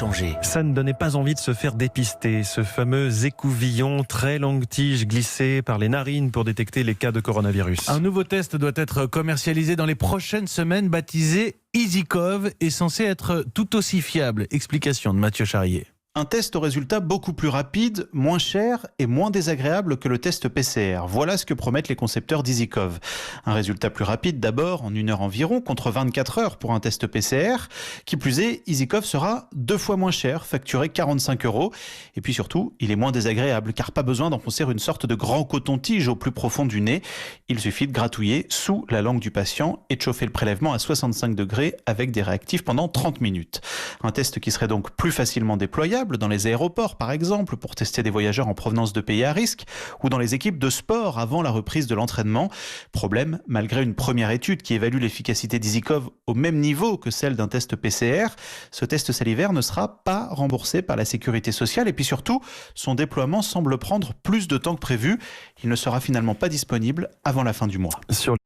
changé. Ça ne donnait pas envie de se faire dépister. Ce fameux écouvillon, très longue tige glissée par les narines pour détecter les cas de coronavirus. Un nouveau test doit être commercialisé dans les prochaines semaines, baptisé EasyCov, est censé être tout aussi fiable. Explication de Mathieu Charrier. Un test au résultat beaucoup plus rapide, moins cher et moins désagréable que le test PCR. Voilà ce que promettent les concepteurs d'EasyCov. Un résultat plus rapide d'abord, en 1 heure environ, contre 24 heures pour un test PCR. Qui plus est, EasyCov sera 2 fois moins cher, facturé 45 €. Et puis surtout, il est moins désagréable, car pas besoin d'enfoncer une sorte de grand coton-tige au plus profond du nez. Il suffit de gratouiller sous la langue du patient et de chauffer le prélèvement à 65 degrés avec des réactifs pendant 30 minutes. Un test qui serait donc plus facilement déployable dans les aéroports par exemple pour tester des voyageurs en provenance de pays à risque ou dans les équipes de sport avant la reprise de l'entraînement. Problème, malgré une première étude qui évalue l'efficacité d'EasyCov au même niveau que celle d'un test PCR, ce test salivaire ne sera pas remboursé par la sécurité sociale et puis surtout, son déploiement semble prendre plus de temps que prévu. Il ne sera finalement pas disponible avant la fin du mois. Sur